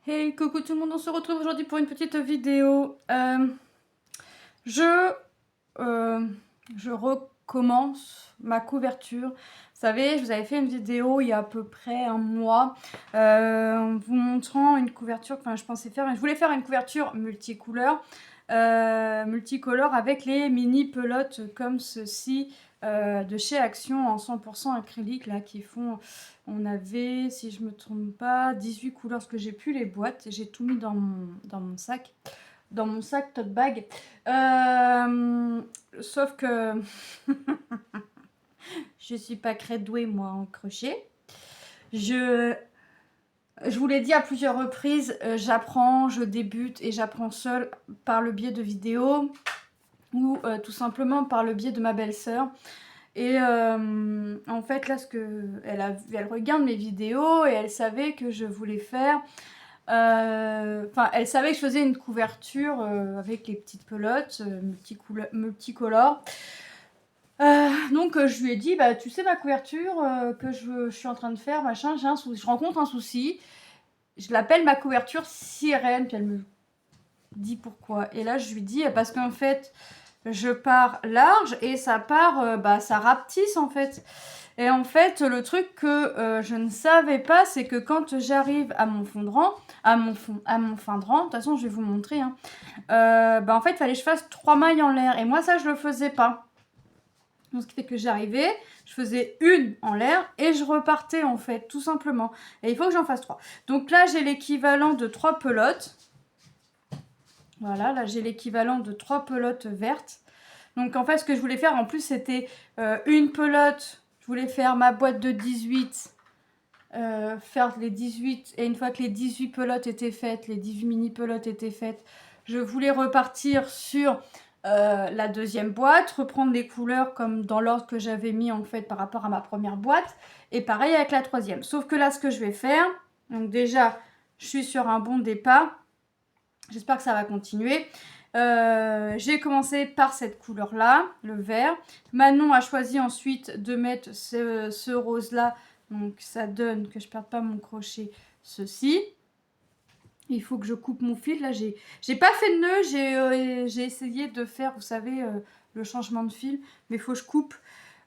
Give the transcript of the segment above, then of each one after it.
Hey, coucou tout le monde, on se retrouve aujourd'hui pour une petite vidéo. Je recommence ma couverture. Vous savez, je vous avais fait une vidéo il y a à peu près un mois en vous montrant une couverture que je pensais faire. Je voulais faire une couverture multicolore avec les mini pelotes comme ceci de chez Action en 100% acrylique là qui font... On avait, si je me trompe pas, 18 couleurs parce que j'ai plus les boîtes. J'ai tout mis dans mon sac. Dans mon sac tote bag. Sauf que je suis pas très douée moi en crochet. Je vous l'ai dit à plusieurs reprises, j'apprends, je débute et j'apprends seule par le biais de vidéos ou tout simplement par le biais de ma belle-sœur. Et en fait, là, elle regarde mes vidéos et elle savait que je voulais faire... Enfin, elle savait que je faisais une couverture avec les petites pelotes multicolores. Donc, je lui ai dit, bah, tu sais, ma couverture que je suis en train de faire, machin, j'ai un souci. Je rencontre un souci. Je l'appelle ma couverture sirène, puis elle me dit pourquoi. Et là, je lui dis, parce qu'en fait... je pars large et ça part, ça rapetisse en fait. Et en fait, le truc que je ne savais pas, c'est que quand j'arrive à mon fondrant, à mon fin de rang, de toute façon, je vais vous montrer, hein, en fait, il fallait que je fasse 3 mailles en l'air. Et moi, ça, je le faisais pas. Donc, ce qui fait que j'arrivais, je faisais une en l'air et je repartais, en fait, tout simplement. Et il faut que j'en fasse 3. Donc là, j'ai l'équivalent de 3 pelotes. Voilà, là j'ai l'équivalent de 3 pelotes vertes. Donc en fait ce que je voulais faire en plus c'était une pelote, je voulais faire ma boîte de 18, faire les 18 et une fois que les 18 pelotes étaient faites, les 18 mini pelotes étaient faites, je voulais repartir sur la deuxième boîte, reprendre les couleurs comme dans l'ordre que j'avais mis en fait par rapport à ma première boîte et pareil avec la troisième. Sauf que là ce que je vais faire, donc déjà je suis sur un bon départ. J'espère que ça va continuer. J'ai commencé par cette couleur-là, le vert. Manon a choisi ensuite de mettre ce rose-là. Donc ça donne, que je ne perde pas mon crochet, ceci. Il faut que je coupe mon fil. Là, j'ai pas fait de nœud. J'ai essayé de faire, vous savez, le changement de fil. Mais il faut que je coupe.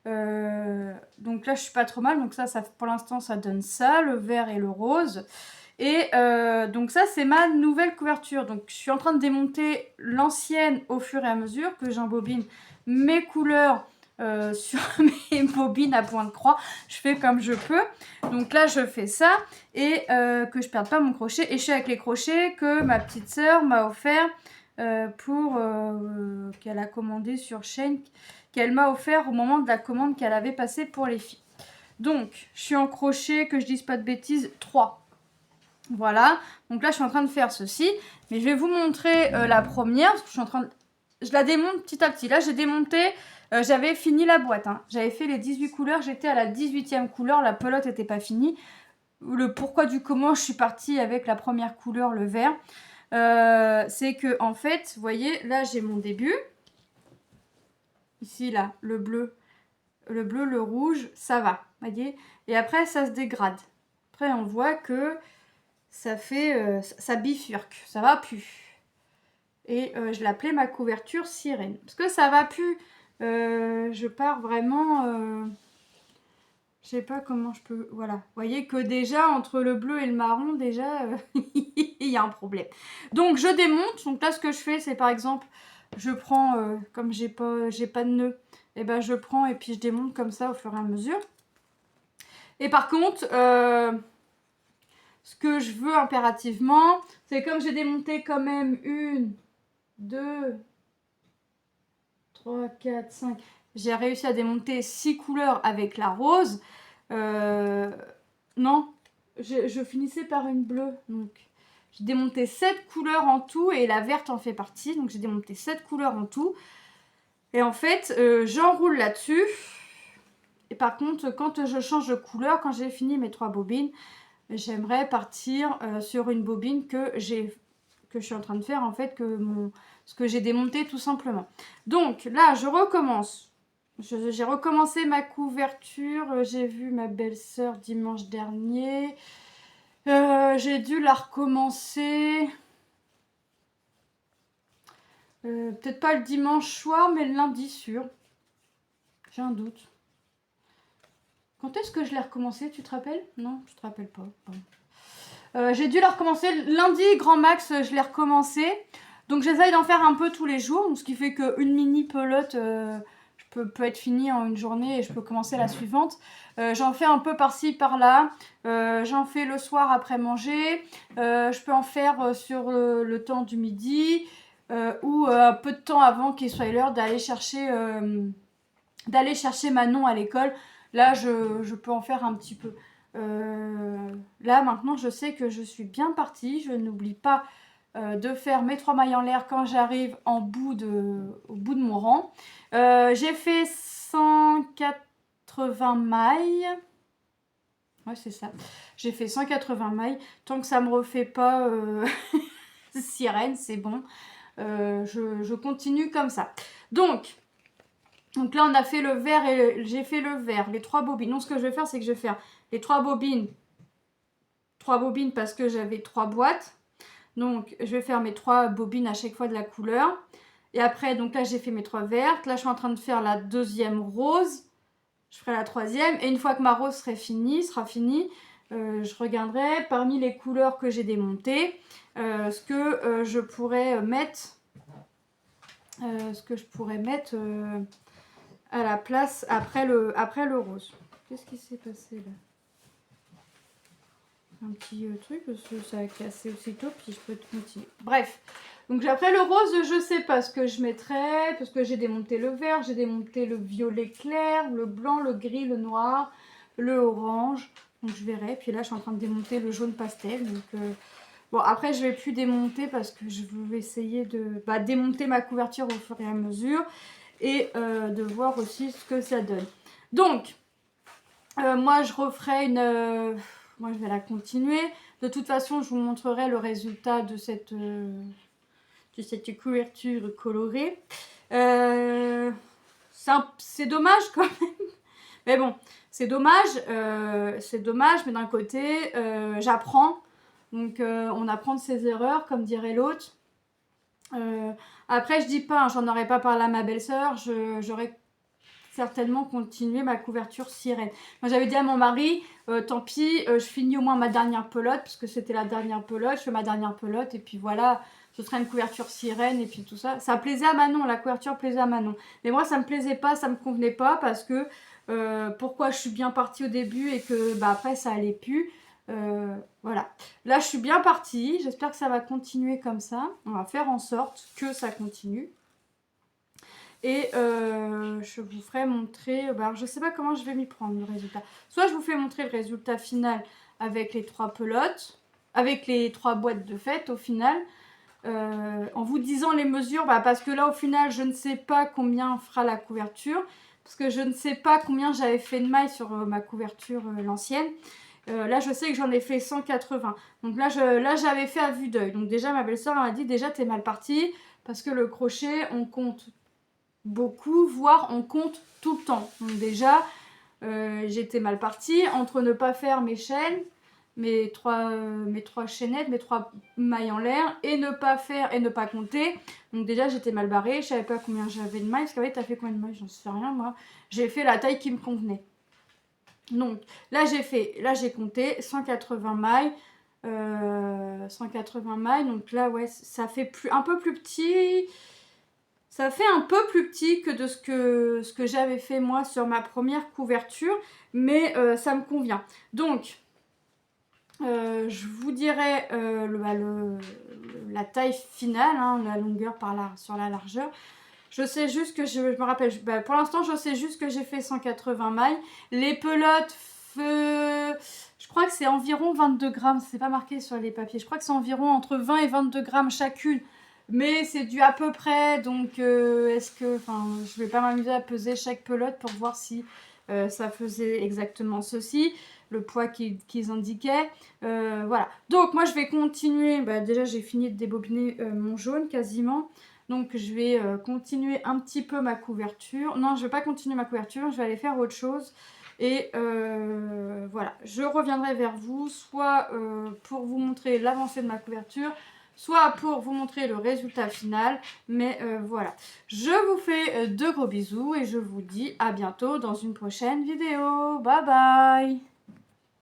Donc là, je suis pas trop mal. Donc ça pour l'instant, ça donne ça, le vert et le rose. Et donc ça, c'est ma nouvelle couverture. Donc je suis en train de démonter l'ancienne au fur et à mesure que j'embobine mes couleurs sur mes bobines à point de croix. Je fais comme je peux. Donc là, je fais ça et que je perde pas mon crochet. Et je suis avec les crochets que ma petite sœur m'a offert qu'elle a commandé sur Shein, qu'elle m'a offert au moment de la commande qu'elle avait passée pour les filles. Donc, je suis en crochet, que je dise pas de bêtises, 3. Voilà, donc là je suis en train de faire ceci, mais je vais vous montrer la première, parce que je la démonte petit à petit. Là j'ai démonté, j'avais fini la boîte, hein. J'avais fait les 18 couleurs, j'étais à la 18e couleur, la pelote n'était pas finie. Le pourquoi du comment je suis partie avec la première couleur, le vert, c'est que en fait, vous voyez, là j'ai mon début, ici là, le bleu, le rouge, ça va, vous voyez, et après ça se dégrade. Après on voit que ça fait, ça bifurque, ça va plus. Et je l'appelais ma couverture sirène. Parce que ça va plus. Je pars vraiment... je sais pas comment je peux... Voilà. Vous voyez que déjà, entre le bleu et le marron, déjà, il y a un problème. Donc, je démonte. Donc là, ce que je fais, c'est par exemple, je prends, comme j'ai pas de nœud, et ben je prends et puis je démonte comme ça au fur et à mesure. Et par contre... ce que je veux impérativement, c'est comme j'ai démonté quand même 1, 2, 3, 4, 5. J'ai réussi à démonter 6 couleurs avec la rose. Non, je finissais par une bleue. Donc, j'ai démonté 7 couleurs en tout et la verte en fait partie. Donc, j'ai démonté 7 couleurs en tout. Et en fait, j'enroule là-dessus. Et par contre, quand je change de couleur, quand j'ai fini mes 3 bobines, j'aimerais partir sur une bobine que je suis en train de faire en fait, ce que j'ai démonté tout simplement. Donc là, je recommence. J'ai recommencé ma couverture. J'ai vu ma belle-sœur dimanche dernier. J'ai dû la recommencer. Peut-être pas le dimanche soir, mais le lundi sûr. J'ai un doute. Quand est-ce que je l'ai recommencé? Tu te rappelles? Non, je te rappelle pas. Bon. J'ai dû la recommencer lundi, grand max, je l'ai recommencé. Donc j'essaye d'en faire un peu tous les jours, ce qui fait qu'une mini pelote peut être finie en une journée et je peux commencer la suivante. J'en fais un peu par-ci, par-là. J'en fais le soir après manger. Je peux en faire sur le temps du midi ou un peu de temps avant qu'il soit l'heure d'aller chercher Manon à l'école. Là, je peux en faire un petit peu. Là, maintenant, je sais que je suis bien partie. Je n'oublie pas de faire mes 3 mailles en l'air quand j'arrive au bout de mon rang. J'ai fait 180 mailles. Ouais, c'est ça. J'ai fait 180 mailles. Tant que ça me refait pas sirène, c'est bon. Je continue comme ça. Donc là, on a fait le vert et j'ai fait le vert, les 3 bobines. Donc, ce que je vais faire, c'est que je vais faire les 3 bobines parce que j'avais 3 boîtes. Donc, je vais faire mes 3 bobines à chaque fois de la couleur. Et après, donc là, j'ai fait mes 3 vertes. Là, je suis en train de faire la deuxième rose. Je ferai la troisième. Et une fois que ma rose sera finie, je regarderai parmi les couleurs que j'ai démontées ce que je pourrais mettre. À la place après le rose. Qu'est-ce qui s'est passé là? Un petit truc parce que ça a cassé aussitôt puis je peux te continuer. Bref, donc après le rose, je sais pas ce que je mettrai parce que j'ai démonté le vert, j'ai démonté le violet clair, le blanc, le gris, le noir, le orange. Donc je verrai. Puis là, je suis en train de démonter le jaune pastel. Donc bon, après je vais plus démonter parce que je veux essayer de démonter ma couverture au fur et à mesure. Et de voir aussi ce que ça donne. Donc, moi je referai moi je vais la continuer. De toute façon, je vous montrerai le résultat de cette couverture colorée. C'est dommage quand même. Mais bon, c'est dommage, mais d'un côté, j'apprends. Donc, on apprend de ses erreurs, comme dirait l'autre. Après, je dis pas, j'en aurais pas parlé à ma belle-sœur, j'aurais certainement continué ma couverture sirène. Moi, j'avais dit à mon mari, tant pis, je finis au moins ma dernière pelote, parce que c'était la dernière pelote, je fais ma dernière pelote, et puis voilà, ce sera une couverture sirène, et puis tout ça. Ça plaisait à Manon, la couverture plaisait à Manon. Mais moi, ça me plaisait pas, ça me convenait pas, parce que pourquoi je suis bien partie au début, et que après, ça allait plus. Voilà, là je suis bien partie, j'espère que ça va continuer comme ça, on va faire en sorte que ça continue et je vous ferai montrer, alors je sais pas comment je vais m'y prendre le résultat, soit je vous fais montrer le résultat final avec les 3 pelotes, avec les 3 boîtes de fête au final, en vous disant les mesures, parce que là au final je ne sais pas combien fera la couverture, parce que je ne sais pas combien j'avais fait de mailles sur ma couverture l'ancienne. Là, je sais que j'en ai fait 180. Donc là, j'avais fait à vue d'œil. Donc déjà, ma belle-sœur m'a dit, déjà, t'es mal partie. Parce que le crochet, on compte beaucoup, voire on compte tout le temps. Donc déjà, j'étais mal partie. Entre ne pas faire mes chaînes, mes trois chaînettes, mes 3 mailles en l'air, et ne pas faire et ne pas compter. Donc déjà, j'étais mal barrée. Je savais pas combien j'avais de mailles. Parce qu'avec, t'as fait combien de mailles? J'en sais rien, moi. J'ai fait la taille qui me convenait. Donc là j'ai compté 180 mailles. 180 mailles, donc là ouais, ça fait un peu plus petit. Ça fait un peu plus petit que de ce que j'avais fait moi sur ma première couverture, mais ça me convient. Donc je vous dirai la taille finale, hein, la longueur sur la largeur. Je sais juste que je me rappelle, pour l'instant je sais juste que j'ai fait 180 mailles. Les pelotes, je crois que c'est environ 22 grammes, c'est pas marqué sur les papiers. Je crois que c'est environ entre 20 et 22 grammes chacune. Mais c'est du à peu près, donc je vais pas m'amuser à peser chaque pelote pour voir si ça faisait exactement ceci, le poids qu'ils indiquaient. Voilà, donc moi je vais continuer, déjà j'ai fini de débobiner mon jaune quasiment. Donc je vais continuer un petit peu ma couverture. Non, je ne vais pas continuer ma couverture, je vais aller faire autre chose. Et voilà, je reviendrai vers vous, soit pour vous montrer l'avancée de ma couverture, soit pour vous montrer le résultat final. Mais voilà, je vous fais de gros bisous et je vous dis à bientôt dans une prochaine vidéo. Bye bye!